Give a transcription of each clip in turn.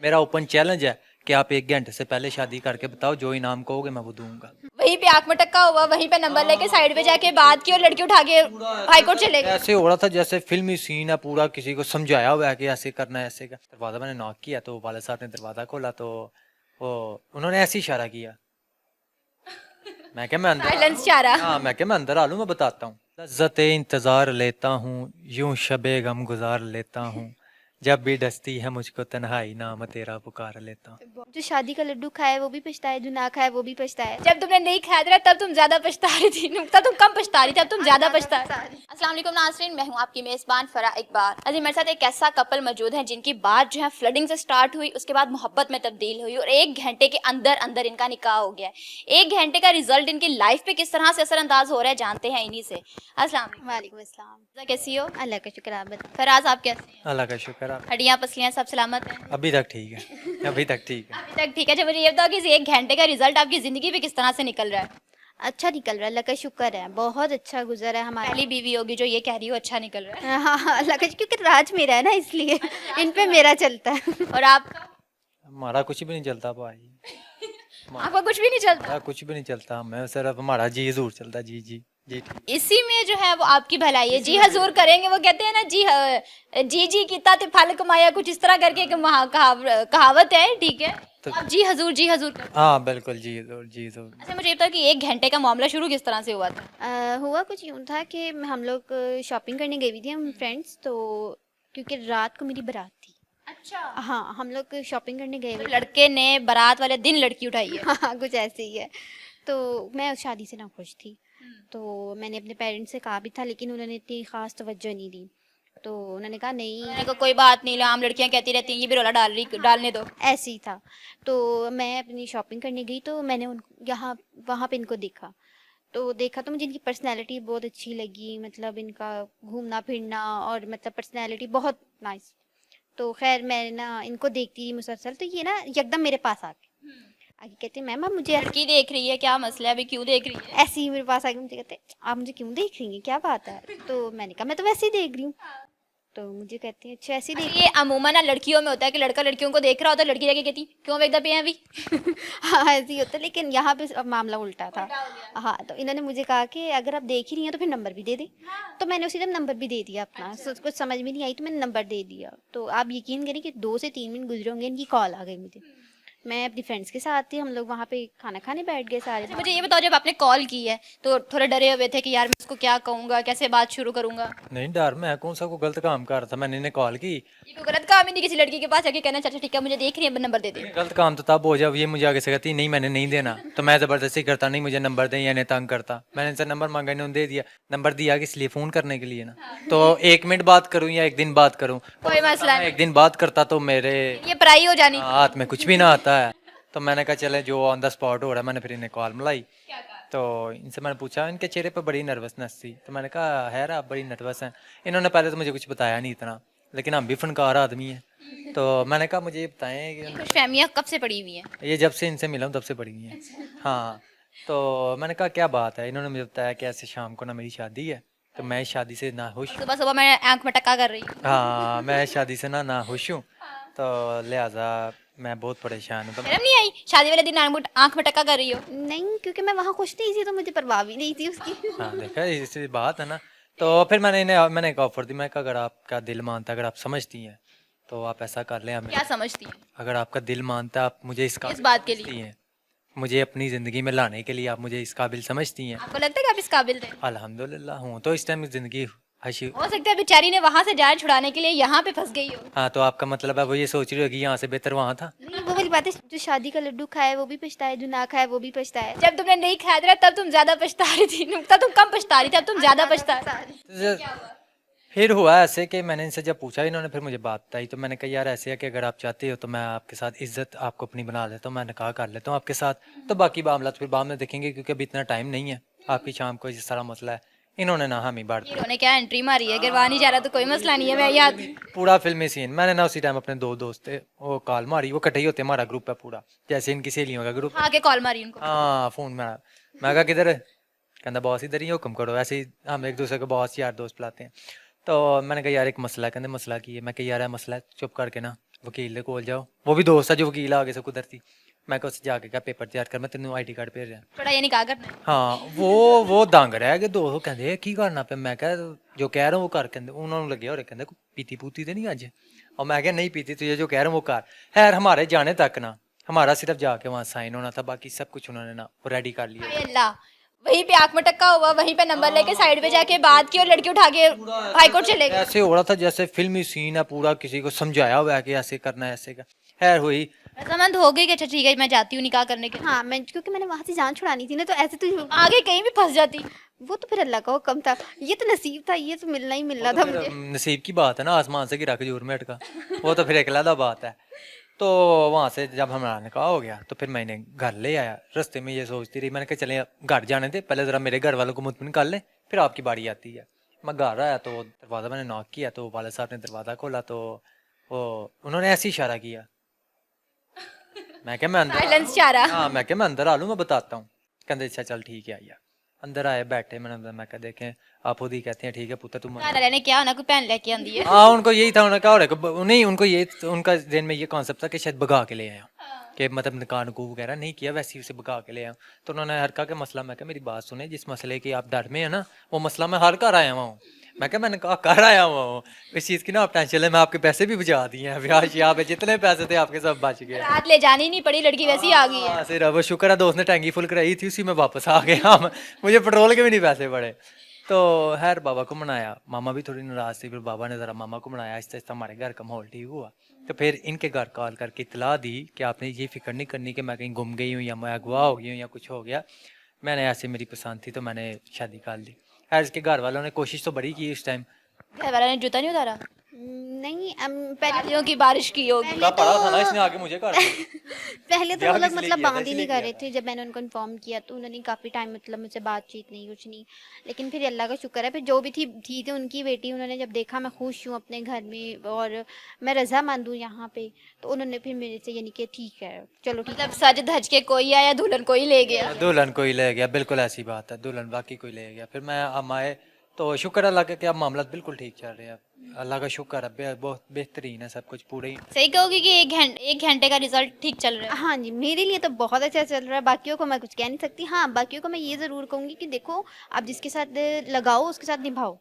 मेरा open challenge है कि आप 1 घंटे से पहले शादी करके बताओ, जो इनाम कहोगे मैं वो दूंगा। वहीं पे आंख मटक्का हुआ, वहीं पे नंबर लेके साइड पे जाके बात की और लड़की उठा के हाई कोर्ट चले गए। ऐसे हो रहा था जैसे फिल्मी सीन है पूरा, किसी को समझाया हुआ है कि ऐसे करना है ऐसे का। दरवाजा मैंने नॉक किया तो वाले साहब ने दरवाजा खोला तो वो उन्होंने ऐसे इशारा किया। मैं क्या मैं अंदर साइलेंस चाह रहा। हाँ मैं क्या मैं अंदर आ लूँ, मैं बताता हूँ। लज्जत इंतजार लेता हूँ, यूं शबे गम गुजार लेता हूँ, जब भी डसती है मुझको तन्हाई नाम तेरा पुकार लेता हूँ। जो शादी का लड्डू खाए वो भी पछताए, जो ना खाए वो भी पछताए। जब तुमने नहीं खाया था तब तुम ज्यादा पछता रही थी, तब तुम कम पछता रही थी, अब तुम ज्यादा पछता रही। अस्सलाम वालेकुम नाज़रीन, मैं हूं आपकी मेजबान फरा इकबाल। अजी मेरे साथ एक ऐसा कपल मौजूद है जिनकी बात जो है फ्लडिंग से स्टार्ट हुई, उसके बाद मोहब्बत में तब्दील हुई और 1 घंटे के अंदर अंदर इनका निकाह हो गया है। 1 घंटे का रिजल्ट इनकी लाइफ पे किस तरह से असरअंदाज हो रहा है जानते हैं इन्हीं से। अस्सलाम वालेकुम अस्सलाम। कैसी हो? अल्लाह का शुक्र, आप बताएं। फराज आप कैसे हैं? अल्लाह का शुक्र। आप हड्डियां पसलियां सब सलामत हैं? अभी तक ठीक है, अभी तक ठीक है। अभी तक ठीक है। जब मुझे ये बताओ कि इस 1 घंटे का रिजल्ट आपकी जिंदगी पे किस तरह से निकल रहा है? अच्छा निकल रहा है, अल्लाह का शुक्र है, बहुत अच्छा गुजरा है हमारा। पहली बीवी होगी जो ये कह रही हो अच्छा निकल रहा है। हाँ हाँ, अल्लाह का क्योंकि राज मेरा है ना, इसलिए इन पे मेरा चलता है। और आपका? हमारा कुछ भी नहीं चलता भाई, आपका कुछ भी नहीं चलता? हमारा कुछ भी नहीं चलता। मैं सिर्फ हमारा जी हजूर चलता। जी जी जी ठीक। इसी में जो है वो आपकी भलाई है। जी हजूर करेंगे, वो कहते हैं ना जी जी कीता ते फल कमाया, कुछ इस तरह करके एक कहावत है, ठीक है? तो आप जी हजूर करते हैं। हाँ बिल्कुल जी हजूर जी हजूर। अच्छा मुझे ये बताओ कि 1 घंटे का मामला शुरू किस तरह से हुआ था? हुआ कुछ यूँ था कि हम लोग शॉपिंग करने गई हुई थी, हम फ्रेंड्स, तो क्योंकि रात को मेरी बारात थी। अच्छा। हाँ, हम लोग शॉपिंग करने गए हुए तो थे। लड़के ने बारात वाले दिन लड़की उठाई है। हाँ कुछ ऐसे ही है। तो मैं उस शादी से नाखुश थी, तो मैंने अपने पेरेंट्स से कहा भी था, लेकिन उन्होंने इतनी ख़ास तवज्जो नहीं दी। तो उन्होंने कहा नहीं, मैंने कहा कोई बात नहीं, आम लड़कियां कहती रहती हैं ये भी रोला डालने दो। ऐसे ही था। तो मैं अपनी शॉपिंग करने गई, तो मैंने उन यहाँ वहाँ पे इनको देखा। तो देखा तो मुझे इनकी पर्सनैलिटी बहुत अच्छी लगी, मतलब इनका घूमना फिरना और मतलब पर्सनैलिटी बहुत नाइस। तो खैर मैं ना इनको देखती रही मुसलसल, तो ये ना एकदम मेरे पास आ गए। आगे कहते मैम आप मुझे लड़की देख रही है, क्या मसला है अभी, क्यों देख रही है? ऐसे ही मेरे पास आके मुझे कहते आप मुझे क्यों देख रही हैं, क्या बात है? तो मैंने कहा मैं तो वैसे ही देख रही हूँ। तो मुझे कहते हैं अच्छा ऐसे ही देख। ये अमूमन ना लड़कियों में होता है कि लड़का लड़कियों को देख रहा होता है, लड़की जाके कहती क्यों वेखदा पे हैं अभी। हाँ ऐसे ही होता है, लेकिन यहाँ पे अब मामला उल्टा था। हाँ, तो इन्होंने मुझे कहा कि अगर आप देख ही रही हैं तो फिर नंबर भी दे दें। तो मैंने उसी टाइम नंबर भी दे दिया अपना। कुछ समझ में नहीं आई तो मैंने नंबर दे दिया। तो आप यकीन करें कि 2 से 3 मिनट गुजरे होंगे, इनकी कॉल आ गई मुझे। मैं अपनी फ्रेंड्स के साथ थी, हम लोग वहाँ पे खाना खाने बैठ गए सारे। अच्छा मुझे ये बताओ, जब आपने कॉल की है तो थोड़े डरे हुए थे कि यार मैं इसको क्या कहूंगा, कैसे बात शुरू करूंगा? नहीं डर, मैं कौन सा को गलत काम कर रहा था। मैंने इन्हें कॉल की। ये कोई गलत काम ही नहीं किसी लड़की के पास जाके कहना चाचा ठीक है मुझे देख रही है नंबर दे दे। गलत काम तो तब हो जब ये मुझे आगे से कहती नहीं मैंने नहीं देना, तो मैं जबरदस्ती करता नहीं मुझे नंबर दें या इन्हें तंग करता। मैंने इनसे नंबर मांगा, इन्होंने दे दिया। नंबर दिया किस लिए? फोन करने के लिए ना। तो 1 मिनट बात करूं या 1 दिन बात करूं? कोई मसला मैं नहीं, 1 दिन बात करता तो मेरे ये पराई हो जानी। हाथ में कुछ भी ना आता है। तो मैंने कहा चले जो ऑन द स्पॉट हो रहा है। मैंने फिर इन्हें कॉल मिलाई, तो इनसे मैंने पूछा, इनके चेहरे पर बड़ी नर्वसनेस थी। तो मैंने कहा है आप बड़ी नर्वस हैं। इन्होंने पहले तो मुझे कुछ बताया नहीं इतना, लेकिन हम भी फनकार आदमी हैं। तो मैंने कहा मुझे ये बताएं कि खुश फहमियाँ कब से पड़ी हुई हैं? ये जब से इनसे मिला हूँ तब से पड़ी हुई है। हाँ, तो मैंने कहा क्या बात है? इन्होंने मुझे बताया कि ऐसे शाम को ना मेरी शादी है, तो मैं इस शादी से ना खुश हूँ। सुबह सुबह मैं आंख में टक्का कर रही हूँ। हाँ मैं इस शादी से ना खुश हूँ, तो लिहाजा मैं बहुत परेशान हूँ। तो शर्म नहीं आई शादी वाले दिन आंख में टक्का कर रही हो? नहीं, क्योंकि मैं वहाँ खुश नहीं थी, तो मुझे परवाह भी नहीं थी उसकी। हाँ देखा, इसी बात है ना। तो फिर मैंने एक ऑफर दी। मैं कहा अगर आपका दिल मानता है, अगर आप समझती हैं तो आप ऐसा कर लें हमें। क्या समझती है अगर आपका दिल मानता है, आप मुझे इस इस काबिल बात के समझती लिए? हैं, मुझे अपनी ज़िंदगी में लाने के लिए आप मुझे इस काबिल समझती हैं। आपको लगता है कि आप इस काबिल थे? अल्हम्दुलिल्लाह हूँ। तो इस टाइम ज़िंदगी हशी। हो सकता है बेचारी ने वहां से जान छुड़ाने के लिए यहाँ पे फंस गई हो। हाँ तो आपका मतलब है वो ये सोच रही होगी यहाँ से बेहतर वहाँ था। नहीं, वो वाली बात है, जो शादी का लड्डू खाए वो भी पछताए, जो ना खाए वो भी पछताए। जब तुमने नहीं खाया था तब तुम ज्यादा पछता रही थी, तब तुम कम पछता रही थी, अब तुम ज्यादा पछता रही। तो फिर हुआ ऐसे कि मैंने इनसे जब पूछा, इन्होंने फिर मुझे बात बताई। तो मैंने कहा यार ऐसे है कि अगर आप चाहते हो तो मैं आपके साथ इज्जत आपको अपनी बना लेता हूँ, मैं निकाह कर लेता हूँ आपके साथ। तो बाकी मामला तो फिर बाद में देखेंगे, क्योंकि अभी इतना टाइम नहीं है। आपकी शाम को ये सारा मसला है। इन्होंने ना हामी बाढ़ हीरो ने क्या एंट्री मारी है, अगर वहां नहीं जा रहा तो कोई मसला नहीं है, मैं याद। पूरा फिल्मी सीन। मैंने ना उसी टाइम अपने 2 दोस्त थे वो कॉल मारी, वो इकट्ठे ही होते, हमारा ग्रुप है पूरा, जैसे इनकी सहेलियों का ग्रुप। हाँ के कॉल मारी उनको। हाँ फोन में मैं कहा किधर है? कहता बॉस इधर ही, हुक्म करो। ऐसे ही हम एक दूसरे को बॉस यार दोस्त बुलाते हैं। तो मैंने कहा यार एक मसला है। कहते मसला की है? मैं कहा यार है मसला है, चुप करके ना वकील दे कोल जाओ, वो भी दोस्त है जो वकील आगे से कुदरती। मैं कहा उससे जाके क्या पेपर तैयार कर, मैं तेन आई टी कार्ड भेज रहा। थोड़ा ये निकाह करना है। हाँ वो दंग रह गए दो, कहते की करना पे, मैं कहा जो कह रहा हूँ वो कर, कहते उन्होंने लगे और कहते पीती पूती तो नहीं अज, और मैं क्या नहीं पीती, तुझे जो कह रहा हूँ वो कर। खैर हमारे जाने तक ना, हमारा सिर्फ जाके वहाँ साइन होना था, बाकी सब कुछ उन्होंने ना रेडी कर लिया। हाय अल्लाह, वहीं पे आंख में टक्का हुआ, वहीं पे नंबर लेके साइड पे जाके बात की और लड़की उठा के हाई कोर्ट चले गए। ऐसे हो रहा था जैसे फिल्मी सीन है पूरा, किसी को समझाया हुआ है कि ऐसे करना है ऐसे का। खैर हुई, रजामंद हो गई कि अच्छा ठीक है मैं जाती हूँ निकाह करने के। हाँ, मैं क्योंकि मैंने वहाँ से जान छुड़ानी थी ना, तो ऐसे तो आगे कहीं भी फंस जाती। वो तो फिर अल्लाह का हुक्म था, ये तो नसीब था, ये तो मिलना ही मिलना था मुझे। नसीब की बात है ना, आसमान से गिरा खजूर में अटका, वो तो फिर एक अलग बात है। तो वहाँ से जब हमारा निकाह हो गया तो फिर मैंने घर ले आया। रास्ते में ये सोचती रही, मैंने कहा चले घर जाने थे, पहले ज़रा मेरे घर वालों को मुतमिन कर ले, फिर आपकी बारी आती है। मैं घर आया तो दरवाज़ा मैंने नॉक किया, तो वाले साहब ने दरवाज़ा खोला, तो वो उन्होंने ऐसे इशारा किया। मैं क्या मैं अंदर, साइलेंस चाह रहा। हाँ मैं क्या मैं अंदर आ लूँ, मैं बताता हूँ। कहते अच्छा चल ठीक है आइया। अंदर आए बैठे, मैं क्या देखें आप खुद ही कहते हैं ठीक है पुत्र तुम। घर रहने क्या होना, कोई पहन लेके आंदी है। हाँ उनको यही था, उन्होंने कहा नहीं, उनको ये उनका दिन में ये कॉन्सेप्ट था कि शायद भगा के ले आया, कि मतलब निकाह नुकू वगैरह नहीं किया, वैसे ही उसे भगा के ले आया। तो उन्होंने हर कहा कि मसला, मैं क्या मेरी बात सुने, जिस मसले की आप डर में है ना, वो मसला मैं हल कर आया हुआ हूँ। मैं क्या मैंने कहा कर आया हुआ हूँ, इस चीज़ की ना आप टेंशन ले, मैं आपके पैसे भी बचा दिए हैं, ब्याज यहाँ पे जितने पैसे थे आपके सब बच गए। रात ले जानी नहीं पड़ी, लड़की वैसी आ गई है। हाँ, सिर्फ वो शुक्र है दोस्त ने टैंकी फुल कराई थी, उसी में वापस आ गया। मुझे पेट्रोल के भी नहीं पैसे पड़े। तो खैर बाबा को मनाया, मामा भी थोड़ी नाराज थी, फिर बाबा ने ज़रा मामा को मनाया, आहिस्ता आहिस्ता हमारे घर का माहौल ठीक हुआ। तो फिर इनके घर कॉल करके इतला दी कि आपने ये फिक्र नहीं करनी कि मैं कहीं गुम गई हूँ या मैं अगवा हो गई हूँ या कुछ हो गया। मैंने ऐसे मेरी पसंद थी तो मैंने शादी कर ली। खैर इसके घर वालों ने कोशिश तो बड़ी की उस टाइम। घर वाला ने जूता नहीं उतारा, नहीं, पहले शादियों की बारिश की होगी। का पड़ा था ना इसने आगे मुझे कर दिया। पहले तो ब्याह वो लोग किस लिए मतलब किया था? बात ही इसलिए नहीं कर किया रहे थे। जब मैंने उनको इन्फॉर्म किया तो उन्होंने काफ़ी टाइम मतलब मुझसे बातचीत नहीं, कुछ नहीं। लेकिन फिर अल्लाह का शुक्र है, फिर जो भी थी उनकी बेटी, उन्होंने जब देखा मैं खुश हूँ अपने घर में और मैं रज़ामंद हूँ यहाँ पे, तो उन्होंने फिर मेरे से यानी कि ठीक है चलो ठीक है। मतलब सज धज के कोई आया, दुल्हन कोई ले गया। दुल्हन कोई ले गया, बिल्कुल ऐसी बात है, दुल्हन बाकी कोई ले गया। फिर मैं हम आए तो शुक्र अल्लाह का कि अब मामला बिल्कुल ठीक चल रहे हैं, अल्लाह का शुक्र है, बहुत बेहतरीन है सब कुछ पूरे ही। सही कहोगी कि एक घंटे का रिजल्ट ठीक चल रहा है। हाँ जी, मेरे लिए तो बहुत अच्छा चल रहा है, बाकियों को मैं कुछ कह नहीं सकती। हाँ, बाकियों को मैं ये ज़रूर कहूँगी कि देखो आप जिसके साथ लगाओ उसके साथ निभाओ।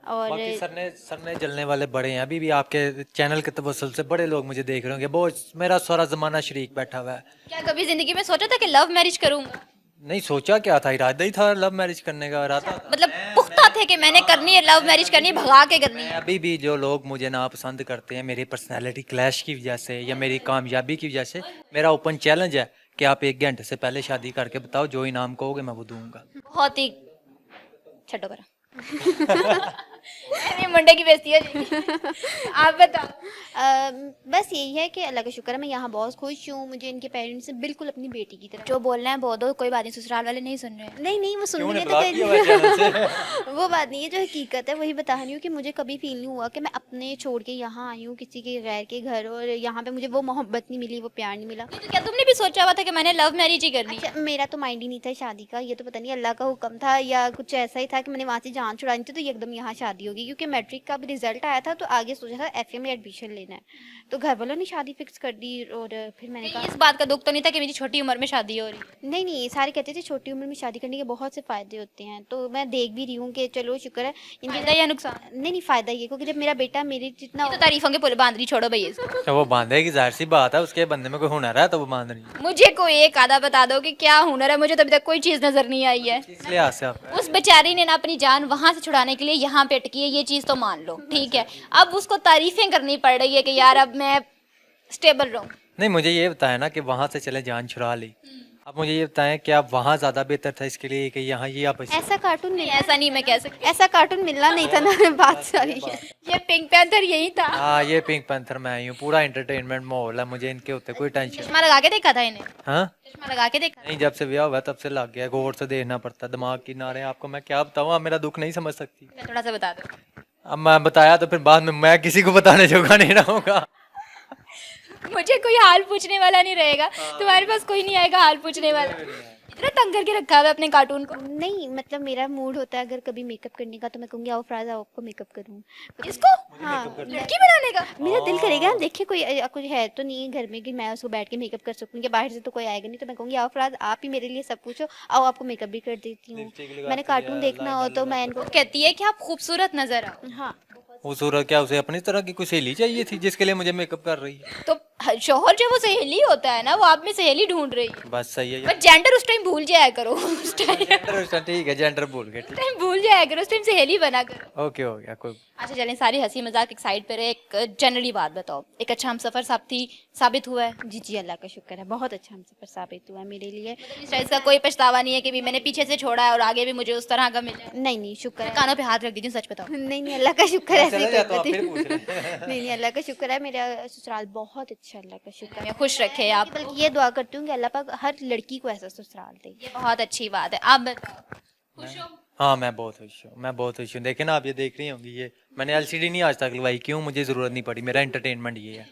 और बाकी सरने जलने वाले बड़े हैं, अभी भी आपके चैनल के तवसल से बड़े लोग मुझे देख रहे होंगे, बहुत मेरा सारा ज़माना शरीक बैठा हुआ है। क्या कभी जिंदगी में सोचा था कि लव मैरिज करूंगा? नहीं सोचा क्या था, इरादा ही था लव मैरिज करने का, इरादा था। मतलब पुख्ता थे कि मैंने करनी है, लव मैरिज करनी है, भगा के करनी मैं है। अभी भी जो लोग मुझे नापसंद करते हैं मेरी पर्सनैलिटी क्लैश की वजह से या मेरी कामयाबी की वजह से, मेरा ओपन चैलेंज है कि आप 1 घंटे से पहले शादी करके बताओ, जो इनाम कहोगे मैं वो दूंगा। बहुत ही छटो करा। नहीं, मुंडे की बेइज्जती हो जाएगी। आप बताओ। बस यही है कि अल्लाह का शुक्र है, मैं यहाँ बहुत खुश हूँ। मुझे इनके पेरेंट्स से बिल्कुल अपनी बेटी की तरह। जो बोलना है बोल दो, कोई बात नहीं, ससुराल वाले नहीं सुन रहे। नहीं वो सुन क्यों रहे ने ब्लॉक किया हुआ है चैनल से? वो बात नहीं है, जो हकीकत है वही बता रही हूँ कि मुझे कभी फील नहीं हुआ कि मैं अपने छोड़ के यहाँ आई हूँ किसी के गैर के घर, और यहाँ पे मुझे वो मोहब्बत नहीं मिली, वो प्यार नहीं मिला। तो क्या तुमने भी सोचा हुआ था कि मैंने लव मैरिज ही करनी है? अच्छा, मेरा तो माइंड ही नहीं था शादी का, ये तो पता नहीं अल्लाह का हुक्म था या कुछ ऐसा ही था कि मैंने वहाँ से जान छुड़ानी थी तो एकदम यहाँ शादी होगी। क्योंकि मैट्रिक का भी रिजल्ट आया था तो आगे सोचा था एफए में एडमिशन लेना है, तो घर वालों ने शादी फिक्स कर दी। और फिर मैंने कहा इस बात का दुख तो नहीं था कि मेरी छोटी उम्र में शादी हो रही है? नहीं, सारे कहते थे छोटी उम्र में शादी करने के बहुत से फ़ायदे होते हैं, तो मैं देख भी रही हूँ कि चलो शुक्र है फायदा या नुकसान? नहीं फ़ायदा ये, क्योंकि जब मेरा बेटा मेरे जितना ये तो तारीफों के पुल बांध रही, छोड़ो भैया इसको। तो वो बांधेगी, जाहिर सी बात है, उसके बंदे में कोई हुनर है तो वो बांध रही है। मुझे कोई एक आधा बता दो कि क्या हुनर है, मुझे तो अभी तक कोई चीज नजर नहीं आई है। किस लिहाज से आप उस बेचारी ने ना अपनी जान वहां से छुड़ाने के लिए यहाँ पे अटकी है, ये चीज तो मान लो, ठीक है। अब उसको तारीफें करनी पड़ रही है कि यार अब मैं स्टेबल रहूं। नहीं, मुझे ये बताया ना कि वहां से चले जान छुड़ा ली। अब मुझे ये बताएं कि आप वहाँ ज्यादा बेहतर था इसके लिए कि यहाँ ये आप ऐसा कार्टून नहीं, मिला, ऐसा नहीं मैं कह सकती। ऐसा कार्टून मिलना नहीं था ना, बात सारी है। ये पिंक पैंथर यही था। हाँ ये पिंक पैंथर मैं ही हूँ, पूरा एंटरटेनमेंट माहौल है, मुझे इनके होते कोई टेंशन। चश्मा लगा के देखा था इन्हें? हाँ चश्मा लगा के देखा? नहीं, जब से ब्याह हुआ तब से लग गया, गौर से देखना पड़ता, दिमाग की नारे। आपको मैं क्या बताऊँ, आप मेरा दुख नहीं समझ सकती। मैं थोड़ा सा बता दो। अब मैं बताया तो फिर बाद में मैं किसी को बताने जोगा नहीं रहूँगा। मुझे कोई हाल पूछने वाला नहीं रहेगा, तुम्हारे पास कोई नहीं आएगा हाल पूछने वाला। इतना तंग करके रखा हुआ है अपने कार्टून को। नहीं मतलब मेरा मूड होता है अगर कभी मेकअप करने का तो मैं कहूँगी आओ फराज आओ आपको मेकअप करूँ। इसको हाँ लड़की बनाने का। मेरा दिल करेगा देखिए कोई कुछ है तो नहीं घर में कि मैं उसको बैठ के मेकअप कर सकूँ या बाहर से तो कोई आएगा नहीं तो मैं कहूँगी आओ फराज आप ही मेरे लिए सब पूछो आओ आपको मेकअप भी कर देती हूँ। मैंने कार्टून देखना हो तो मैं इनको कहती है कि आप खूबसूरत नजर आओ। हाँ वो सूरत क्या उसे अपनी तरह की कोई सहेली चाहिए थी जिसके लिए मुझे मेकअप कर रही है? तो शोहर जो वो सहेली होता है ना, वो आप में सहेली ढूंढ रही है। बस सही है पर जेंडर उस टाइम भूल जाया करो, उस जेंडर ठीक है, जेंडर भूल गए, ठीक टाइम भूल जाया करो, उस टाइम सहेली बना करो। ओके हो गया कोई। अच्छा चलें, सारी हंसी मजाक एक साइड पर है, एक जनरली बात बताओ, एक अच्छा हमसफर साबित हुआ है? जी जी अल्लाह का शुक्र है बहुत अच्छा हमसफर साबित हुआ है मेरे लिए। इस टाइप का कोई पछतावा नहीं है कि भी मैंने पीछे से छोड़ा है और आगे भी मुझे उस तरह का मिला है? नहीं शुक्र है। कानों पे हाथ रख दीजिए, सच बताओ। नहीं अल्लाह का शुक्र है ऐसी चले कोई जाता हूँ, बात फिर पूछ नहीं। रहे हैं। नहीं अल्लाह का शुक्र है मेरा ससुराल बहुत अच्छा अल्लाह का शुक्र है। खुश रखे आप। बल्कि ये दुआ करती हूँ कि अल्लाह पाक हर लड़की को ऐसा ससुराल दे। ये बहुत अच्छी बात है। आप बताओ, खुश हो? हाँ मैं बहुत खुश हूँ, मैं बहुत खुश हूँ। देखे ना आप ये देख रही होंगी, ये मैंने एलसीडी नहीं आज तक लगवाई, क्यों? मुझे जरूरत नहीं पड़ी, मेरा एंटरटेनमेंट ये है।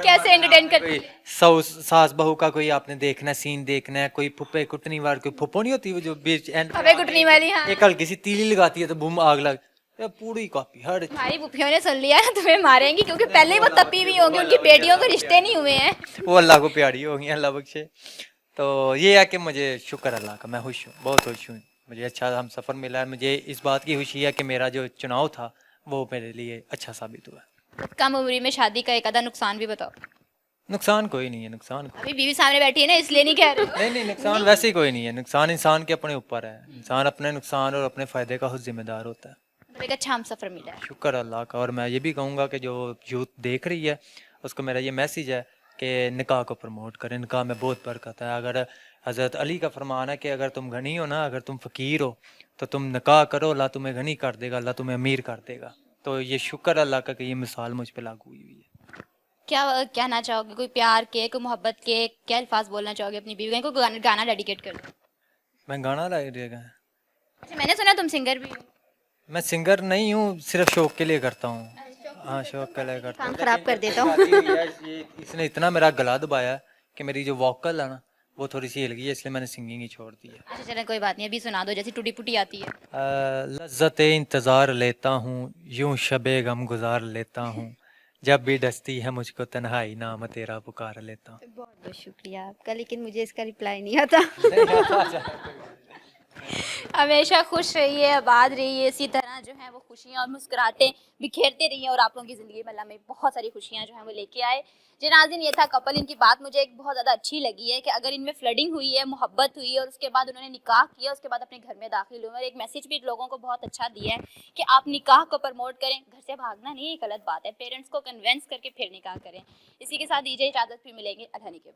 कैसे एंटरटेन कर? कोई सास बहू का कोई आपने देखना है, सीन देखना है, कोई फुप्पे कुटनी वार, कोई फुप्पो नहीं होती वो जो बीच एंड फफे कुटनी वाली, हाँ। एक हल्की सी तीली लगाती है तो बूम आग लग, ये पूरी कॉपी हर हमारी पुफियों ने सुन लिया ना, तुम्हें मारेंगी क्योंकि पहले ही वो तपी हुई होंगी, उनकी बेटियों के रिश्ते नहीं हुए हैं। वो अल्लाह को प्यारी होगी, अल्लाह बख्शे। तो ये है कि मुझे शुक्र अल्लाह का, मैं खुश हूँ, बहुत खुश हूँ। मुझे अच्छा हम सफ़र मिला है, मुझे इस बात की खुशी है कि मेरा जो चुनाव था वो मेरे लिए अच्छा साबित हुआ। कम उम्र में शादी का एक आधा नुकसान भी बताओ। नुकसान कोई नहीं है, नुकसान अभी बीवी सामने बैठी है ना, इसलिए नहीं कह रही। नहीं नुकसान वैसे ही कोई नहीं है। नुकसान इंसान के अपने ऊपर है, इंसान अपने नुकसान और अपने फ़ायदे का खुद जिम्मेदार होता है। तो एक अच्छा हम सफर मिला है। शुक्र अल्लाह का। और मैं ये भी कहूँगा कि जो यूथ देख रही है उसको मेरा ये मैसेज है कि निकाह को प्रमोट करें, निकाह में बहुत बरकत है। अगर हज़रत अली का फरमान है कि अगर तुम घनी हो ना, अगर तुम फ़कीर हो तो तुम निकाह करो, अल्लाह तुम्हें घनी कर देगा, अल्लाह तुम्हें अमीर कर देगा। तो ये शुक्र अल्लाह का कि ये मिसाल मुझ पर लागू हुई हुई है। क्या कहना चाहोगे, कोई प्यार के, कोई मोहब्बत के क्या अल्फाज बोलना चाहोगे अपनी बीवी को? कोई गाना डेडिकेट कर दो। मैं गाना ला देगा? अच्छा, मैंने सुना तुम सिंगर भी हो। मैं सिंगर नहीं हूँ, सिर्फ शौक के लिए करता हूँ। हाँ शौक के लिए करता कान हूँ। खराब कर देता हूँ। इसने इतना मेरा गला दबाया कि मेरी जो वोकल है ना वो थोड़ी सी हिल गई है, इसलिए मैंने सिंगिंग ही छोड़ दी है। अच्छा चलो कोई बात नहीं, अभी सुना दो जैसी टूटी फूटी आती है। लज्जत इंतज़ार लेता हूँ, यूं शबे गम गुजार लेता हूँ, जब भी डसती है मुझको तन्हाई नाम तेरा पुकार लेता हूँ। बहुत बहुत शुक्रिया आपका, लेकिन मुझे इसका रिप्लाई नहीं आता। हमेशा खुश रहिए, आबाद रहिए, इसी तरह जो है वो खुशियाँ और मुस्कुराहटें बिखेरते रहिए और आप लोगों की ज़िंदगी में अल्लाह में बहुत सारी खुशियाँ जो हैं वो लेके आए। जी नाज़रीन, ये था कपल। इनकी बात मुझे एक बहुत ज़्यादा अच्छी लगी है कि अगर इनमें फ्लडिंग हुई है, मोहब्बत हुई है और उसके बाद उन्होंने निकाह किया, उसके बाद अपने घर में दाखिल हुए और एक मैसेज भी लोगों को बहुत अच्छा दिया है कि आप निकाह को प्रमोट करें। घर से भागना नहीं, ये गलत बात है, पेरेंट्स को कन्वेंस करके फिर निकाह करें। इसी के साथ दीजिए इजाज़त, फिर मिलेंगे अल्लाह के।